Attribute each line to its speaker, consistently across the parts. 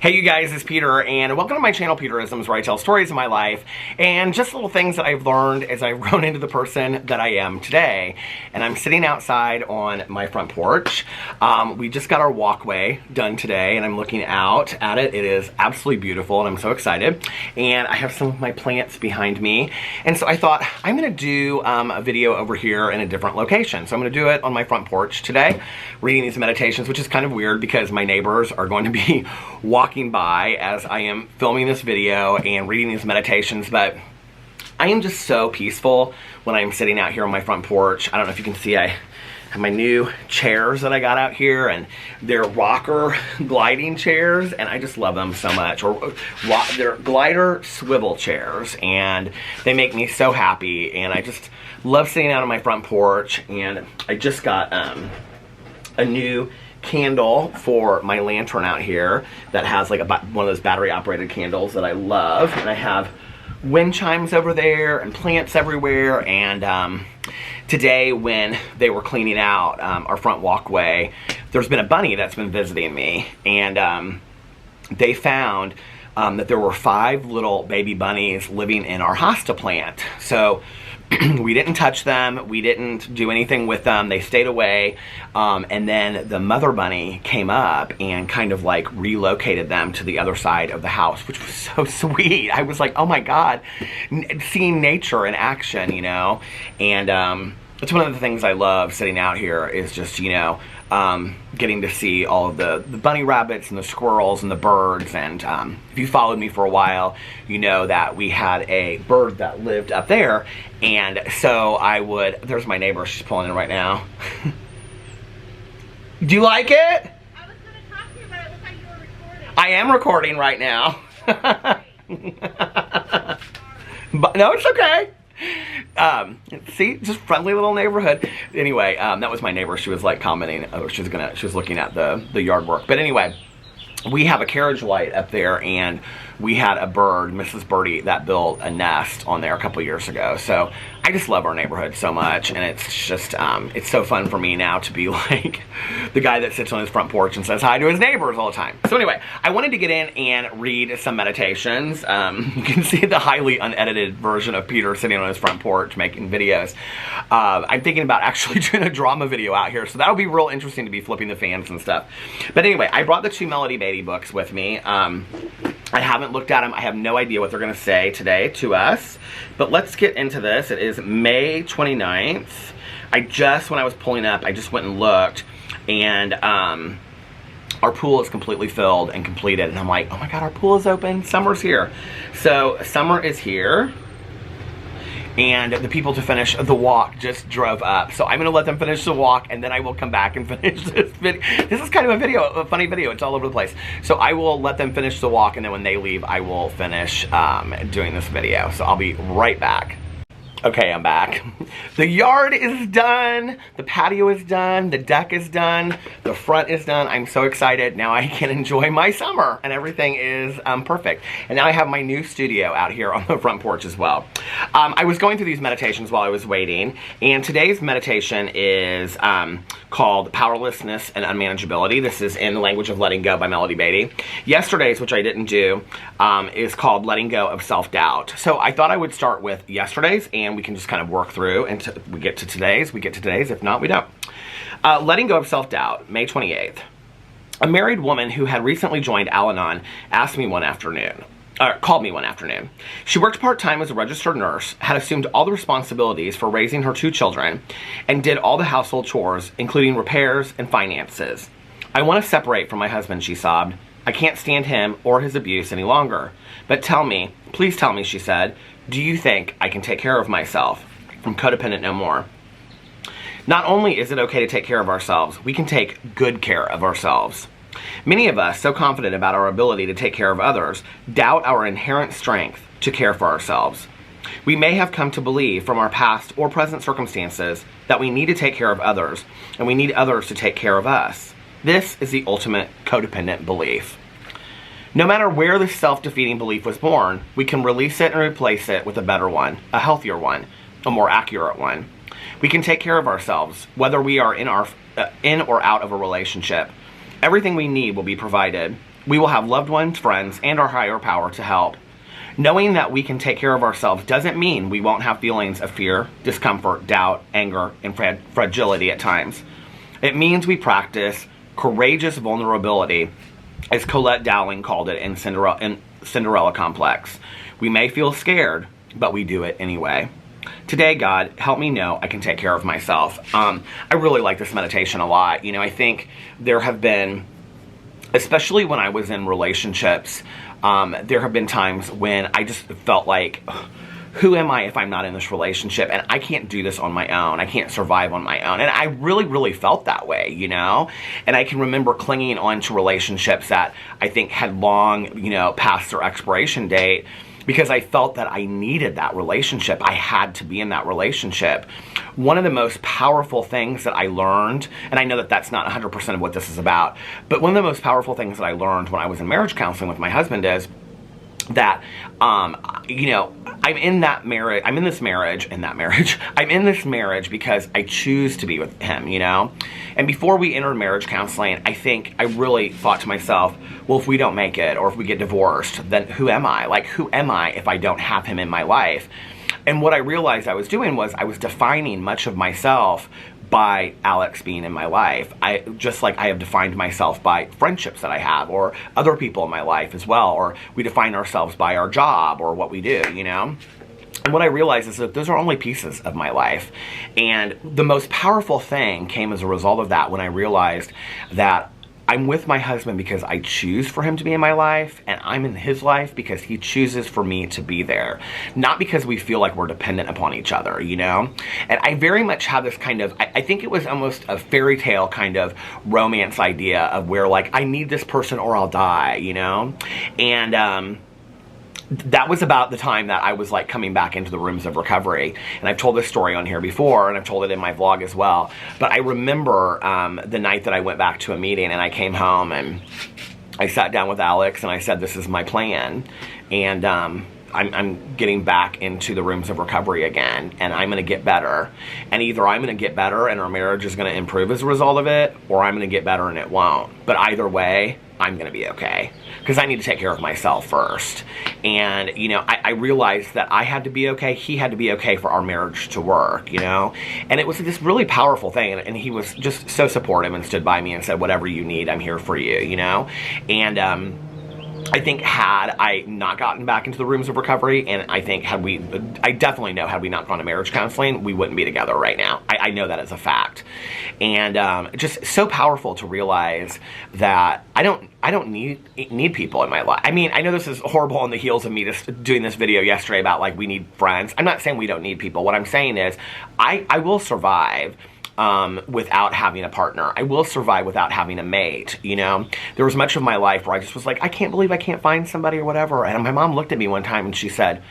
Speaker 1: Hey you guys, it's Peter, and welcome to my channel, Peterisms, where I tell stories of my life and just little things that I've learned as I've grown into the person that I am today. And I'm sitting outside on my front porch. We just got our walkway done today, and I'm looking out at it. It is absolutely beautiful, and I'm so excited. And I have some of my plants behind me. And so I thought, I'm gonna do a video over here in a different location. So I'm gonna do it on my front porch today, reading these meditations, which is kind of weird because my neighbors are going to be walking by as I am filming this video and reading these meditations, but I am just so peaceful when I'm sitting out here on my front porch. I don't know if you can see, I have my new chairs that I got out here, and they're rocker gliding chairs, and I just love them so much. Or they're glider swivel chairs, and they make me so happy, and I just love sitting out on my front porch. And I just got a new candle for my lantern out here that has like one of those battery operated candles that I love, and I have wind chimes over there and plants everywhere. And today when they were cleaning out our front walkway, there's been a bunny that's been visiting me, and they found that there were 5 little baby bunnies living in our hosta plant. So we didn't touch them, we didn't do anything with them, they stayed away, and then the mother bunny came up and kind of like relocated them to the other side of the house, which was so sweet. I was like, oh my god, seeing nature in action, you know. And it's one of the things I love sitting out here, is just, you know, getting to see all of the bunny rabbits and the squirrels and the birds. And if you followed me for a while, you know that we had a bird that lived up there, and so there's my neighbor, she's pulling in right now. Do you like it?
Speaker 2: I was going to talk to you, but it looked like you were recording.
Speaker 1: I am recording right now. But no, it's okay. See, just friendly little neighborhood. Anyway, that was my neighbor. She was like commenting. She was looking at the yard work. But anyway, we have a carriage light up there, and we had a bird, Mrs. Birdie, that built a nest on there a couple years ago. So I just love our neighborhood so much, and it's just, it's so fun for me now to be like the guy that sits on his front porch and says hi to his neighbors all the time. So anyway, I wanted to get in and read some meditations. You can see the highly unedited version of Peter sitting on his front porch making videos. I'm thinking about actually doing a drama video out here, so that'll be real interesting to be flipping the fans and stuff. But anyway, I brought the 2 Melody Beatty books with me. I haven't looked at them. I have no idea what they're going to say today to us. But let's get into this. It is May 29th. When I was pulling up, I just went and looked, and our pool is completely filled and completed. And I'm like, oh my god, our pool is open. Summer's here. So summer is here. And the people to finish the walk just drove up. So I'm going to let them finish the walk, and then I will come back and finish this video. This is kind of a funny video. It's all over the place. So I will let them finish the walk, and then when they leave, I will finish doing this video. So I'll be right back. Okay, I'm back. The yard is done, the patio is done, the deck is done, the front is done. I'm so excited. Now I can enjoy my summer, and everything is perfect. And now I have my new studio out here on the front porch as well. I was going through these meditations while I was waiting, and today's meditation is called Powerlessness and Unmanageability. This is in the language of letting go by Melody Beatty. Yesterday's, which I didn't do, is called Letting Go of Self-Doubt. So I thought I would start with yesterday's, and we can just kind of work through until we get to today's. If not, we don't. Letting Go of Self-Doubt, May 28th. A married woman who had recently joined Al-Anon called me one afternoon. She worked part-time as a registered nurse, had assumed all the responsibilities for raising her 2 children, and did all the household chores, including repairs and finances. I want to separate from my husband, she sobbed. I can't stand him or his abuse any longer. But tell me, please tell me, she said, do you think I can take care of myself? From Codependent No More. Not only is it okay to take care of ourselves, we can take good care of ourselves. Many of us, so confident about our ability to take care of others, doubt our inherent strength to care for ourselves. We may have come to believe from our past or present circumstances that we need to take care of others, and we need others to take care of us. This is the ultimate codependent belief. No matter where this self-defeating belief was born, we can release it and replace it with a better one, a healthier one, a more accurate one. We can take care of ourselves, whether we are in or out of a relationship. Everything we need will be provided. We will have loved ones, friends, and our higher power to help. Knowing that we can take care of ourselves doesn't mean we won't have feelings of fear, discomfort, doubt, anger, and fragility at times. It means we practice courageous vulnerability, as Colette Dowling called it in Cinderella Complex. We may feel scared, but we do it anyway. Today, God, help me know I can take care of myself. I really like this meditation a lot. You know, I think there have been, especially when I was in relationships, there have been times when I just felt like, who am I if I'm not in this relationship? And I can't do this on my own. I can't survive on my own. And I really, really felt that way, you know? And I can remember clinging on to relationships that I think had long, you know, past their expiration date, because I felt that I needed that relationship. I had to be in that relationship. One of the most powerful things that I learned, and I know that that's not 100% of what this is about, but one of the most powerful things that I learned when I was in marriage counseling with my husband is that, you know, I'm in this marriage because I choose to be with him, you know? And before we entered marriage counseling, I think I really thought to myself, well, if we don't make it, or if we get divorced, then who am I? Like, who am I if I don't have him in my life? And what I realized I was doing was I was defining much of myself by Alex being in my life. Just like I have defined myself by friendships that I have, or other people in my life as well, or we define ourselves by our job or what we do, you know? And what I realized is that those are only pieces of my life. And the most powerful thing came as a result of that when I realized that I'm with my husband because I choose for him to be in my life, and I'm in his life because he chooses for me to be there. Not because we feel like we're dependent upon each other, you know? And I very much have this kind of, I think it was almost a fairy tale kind of romance idea of where, like, I need this person or I'll die, you know? And, that was about the time that I was like coming back into the rooms of recovery. And I've told this story on here before, and I've told it in my vlog as well. But I remember the night that I went back to a meeting, and I came home and I sat down with Alex and I said, this is my plan. And I'm getting back into the rooms of recovery again, and I'm going to get better. And either I'm going to get better and our marriage is going to improve as a result of it, or I'm going to get better and it won't. But either way, I'm going to be okay, because I need to take care of myself first. And, you know, I realized that I had to be okay, he had to be okay for our marriage to work, you know? And it was this really powerful thing, and he was just so supportive and stood by me and said, whatever you need, I'm here for you, you know? And, I think had I not gotten back into the rooms of recovery, and I think I definitely know had we not gone to marriage counseling, we wouldn't be together right now. I know that as a fact. And just so powerful to realize that I don't need people in my life. I mean, I know this is horrible on the heels of me just doing this video yesterday about, like, we need friends. I'm not saying we don't need people. What I'm saying is I will survive without having a partner. I will survive without having a mate, you know? There was much of my life where I just was like, I can't believe I can't find somebody or whatever. And my mom looked at me one time and she said,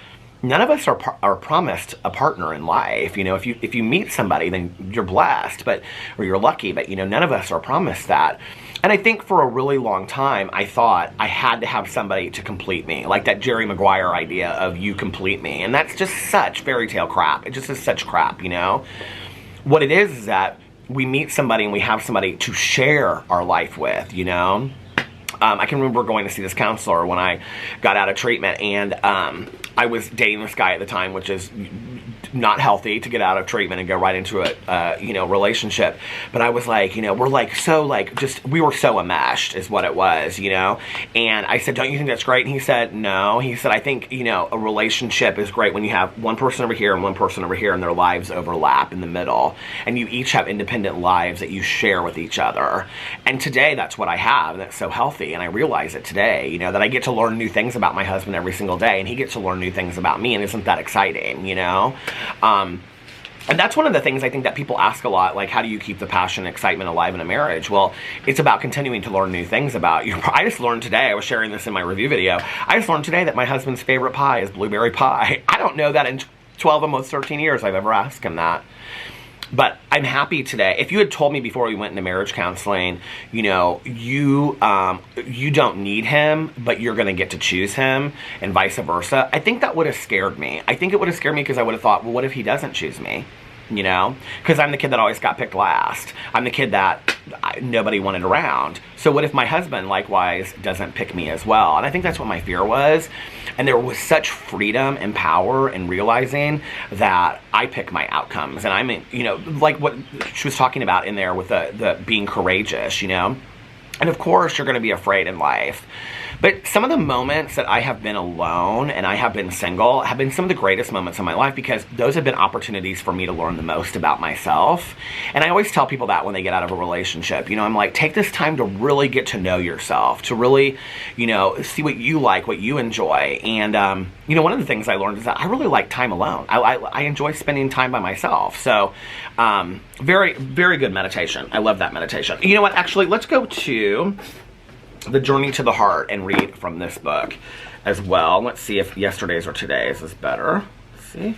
Speaker 1: none of us are promised a partner in life. You know, if you meet somebody, then you're blessed, or you're lucky, but, you know, none of us are promised that. And I think for a really long time, I thought I had to have somebody to complete me, like that Jerry Maguire idea of you complete me. And that's just such fairy tale crap. It just is such crap, you know? What it is that we meet somebody and we have somebody to share our life with, you know? I can remember going to see this counselor when I got out of treatment, and I was dating this guy at the time, which is not healthy to get out of treatment and go right into a, you know, relationship. But I was like, you know, we're like so like we were so enmeshed is what it was, you know? And I said, don't you think that's great? And he said, no. He said, I think, you know, a relationship is great when you have one person over here and one person over here and their lives overlap in the middle. And you each have independent lives that you share with each other. And today that's what I have, and that's so healthy. And I realize it today, you know, that I get to learn new things about my husband every single day, and he gets to learn new things about me, and isn't that exciting, you know? And that's one of the things I think that people ask a lot, like, how do you keep the passion and excitement alive in a marriage? Well, it's about continuing to learn new things about you. I just learned today, I was sharing this in my review video, I just learned today that my husband's favorite pie is blueberry pie. I don't know that in 12, almost 13 years I've ever asked him that. But I'm happy today. If you had told me before we went into marriage counseling, you know, you don't need him, but you're going to get to choose him, and vice versa, I think that would have scared me. I think it would have scared me because I would have thought, well, what if he doesn't choose me? you know? Because I'm the kid that always got picked last. I'm the kid that nobody wanted around. So what if my husband, likewise, doesn't pick me as well? And I think that's what my fear was. And there was such freedom and power in realizing that I pick my outcomes. And I'm, you know, like what she was talking about in there with the being courageous, you know? And of course, you're going to be afraid in life. But some of the moments that I have been alone and I have been single have been some of the greatest moments of my life, because those have been opportunities for me to learn the most about myself. And I always tell people that when they get out of a relationship, you know, I'm like, take this time to really get to know yourself, to really, you know, see what you like, what you enjoy. And, you know, one of the things I learned is that I really like time alone. I enjoy spending time by myself. So, very, very good meditation. I love that meditation. You know what? Actually, let's go to The Journey to the Heart and read from this book as well. Let's see if yesterday's or today's is better. Let's see.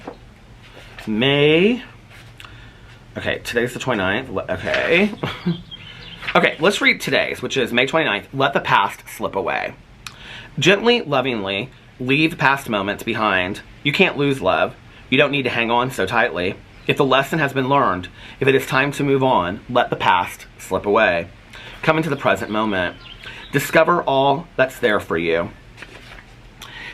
Speaker 1: May. Okay, today's the 29th. Okay. Okay, let's read today's, which is May 29th. Let the past slip away. Gently, lovingly, leave past moments behind. You can't lose love. You don't need to hang on so tightly. If the lesson has been learned, if it is time to move on, let the past slip away. Come into the present moment. Discover all that's there for you.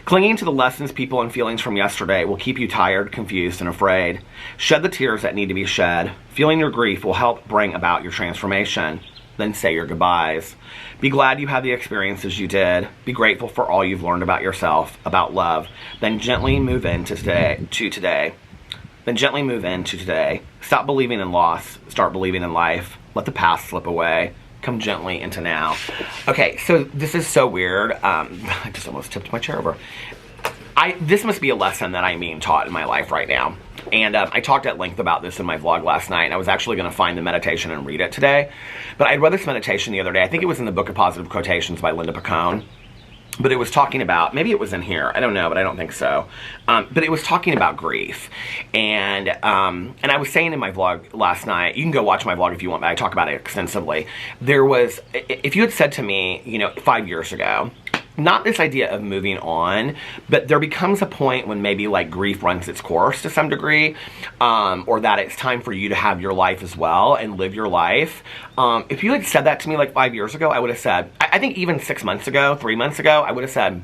Speaker 1: Clinging to the lessons, people, and feelings from yesterday will keep you tired, confused, and afraid. Shed the tears that need to be shed. Feeling your grief will help bring about your transformation. Then say your goodbyes. Be glad you had the experiences you did. Be grateful for all you've learned about yourself, about love. Then gently move into today. Then gently move into today. Stop believing in loss. Start believing in life. Let the past slip away. Come gently into now. Okay, so this is so weird. I just almost tipped my chair over. This must be a lesson that I'm being taught in my life right now. And I talked at length about this in my vlog last night, and I was actually going to find the meditation and read it today. But I read this meditation the other day. I think it was in the Book of Positive Quotations by Linda Picone. But it was talking about, maybe it was in here, I don't know, but I don't think so. But it was talking about grief. And I was saying in my vlog last night, you can go watch my vlog if you want, but I talk about it extensively. There was, if you had said to me, you know, 5 years ago, not this idea of moving on, but there becomes a point when maybe like grief runs its course to some degree, or that it's time for you to have your life as well and live your life. If you had said that to me like 5 years ago, I would have said, I think even 6 months ago, 3 months ago, I would have said,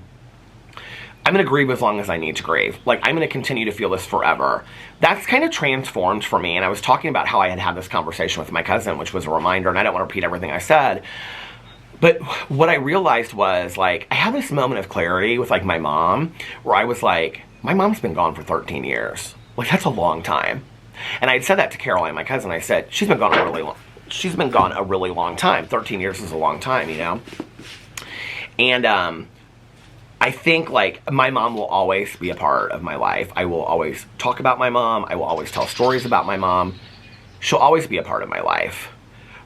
Speaker 1: I'm going to grieve as long as I need to grieve. Like, I'm going to continue to feel this forever. That's kind of transformed for me. And I was talking about how I had this conversation with my cousin, which was a reminder, and I don't want to repeat everything I said. But what I realized was, like, I had this moment of clarity with, like, my mom, where I was like, my mom's been gone for 13 years. Like, that's a long time. And I had said that to Caroline, my cousin. I said, she's been gone a really long time. 13 years is a long time, you know? And I think, like, my mom will always be a part of my life. I will always talk about my mom. I will always tell stories about my mom. She'll always be a part of my life.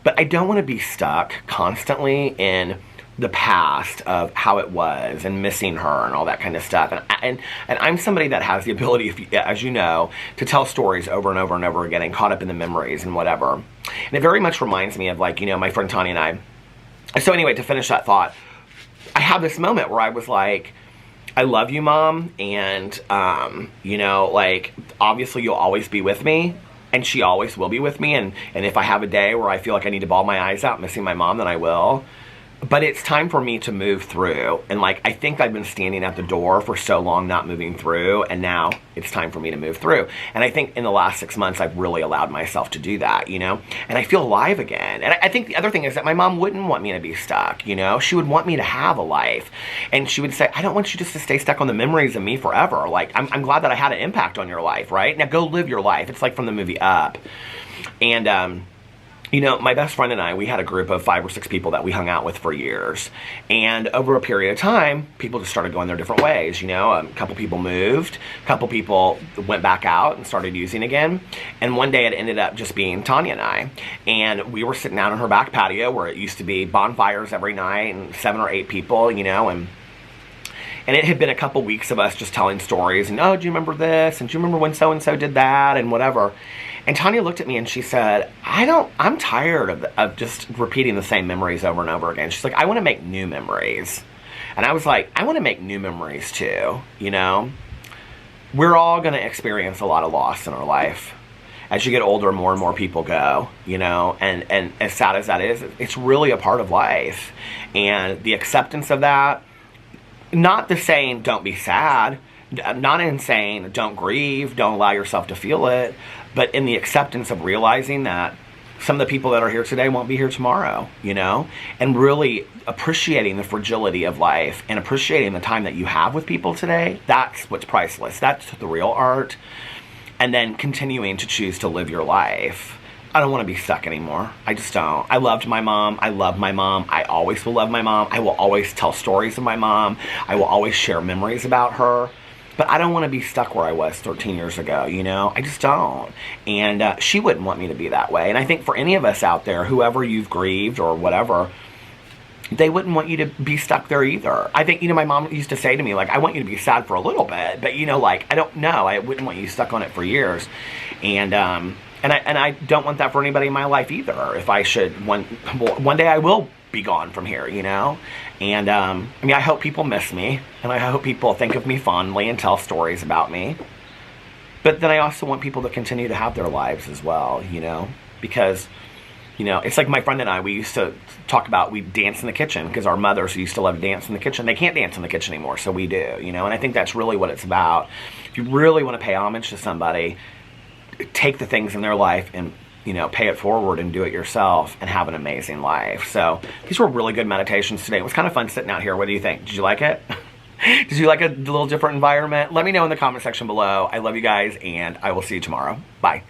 Speaker 1: But I don't want to be stuck constantly in the past of how it was and missing her and all that kind of stuff. And I'm somebody that has the ability, as you know, to tell stories over and over and over again and caught up in the memories and whatever. And it very much reminds me of, like, you know, my friend Tanya and I. So anyway, to finish that thought, I had this moment where I was like, I love you, Mom, and, you know, like, obviously you'll always be with me. And she always will be with me, and if I have a day where I feel like I need to bawl my eyes out missing my mom, then I will. But it's time for me to move through. And, like, I think I've been standing at the door for so long not moving through, and now it's time for me to move through. And I think in the last 6 months, I've really allowed myself to do that, you know? And I feel alive again. And I think the other thing is that my mom wouldn't want me to be stuck, you know? She would want me to have a life. And she would say, I don't want you just to stay stuck on the memories of me forever. Like, I'm glad that I had an impact on your life, right? Now go live your life. It's like from the movie Up. And, you know, my best friend and I, we had a group of 5 or 6 people that we hung out with for years. And over a period of time, people just started going their different ways, you know. A couple people moved, a couple people went back out and started using again. And one day it ended up just being Tanya and I. And we were sitting out on her back patio where it used to be bonfires every night and 7 or 8 people, you know, and it had been a couple weeks of us just telling stories and, oh, do you remember this? And do you remember when so-and-so did that? And whatever. And Tanya looked at me and she said, I'm tired of just repeating the same memories over and over again. She's like, I want to make new memories. And I was like, I want to make new memories too, you know? We're all going to experience a lot of loss in our life. as you get older, more and more people go, you know, and as sad as that is, it's really a part of life. And the acceptance of that, not the saying, don't be sad, not in saying, don't grieve, don't allow yourself to feel it, but in the acceptance of realizing that some of the people that are here today won't be here tomorrow, you know, and really appreciating the fragility of life and appreciating the time that you have with people today. That's what's priceless. That's the real art. And then continuing to choose to live your life. I don't want to be stuck anymore. I just don't. I loved my mom. I love my mom. I always will love my mom. I will always tell stories of my mom. I will always share memories about her. But I don't want to be stuck where I was 13 years ago, you know? I just don't. And she wouldn't want me to be that way. And I think for any of us out there, whoever you've grieved or whatever, they wouldn't want you to be stuck there either. I think, you know, my mom used to say to me, like, I want you to be sad for a little bit, but, you know, like, I don't know. I wouldn't want you stuck on it for years. And I don't want that for anybody in my life either. If I should, one day I will be gone from here, you know? And, I mean, I hope people miss me, and I hope people think of me fondly and tell stories about me. But then I also want people to continue to have their lives as well, you know? Because, you know, it's like my friend and I, we used to talk about, we dance in the kitchen, because our mothers used to love to dance in the kitchen. They can't dance in the kitchen anymore, so we do, you know? And I think that's really what it's about. If you really want to pay homage to somebody, take the things in their life and, you know, pay it forward and do it yourself and have an amazing life. So these were really good meditations today. It was kind of fun sitting out here. What do you think? Did you like it? Did you like a little different environment? Let me know in the comment section below. I love you guys, and I will see you tomorrow. Bye.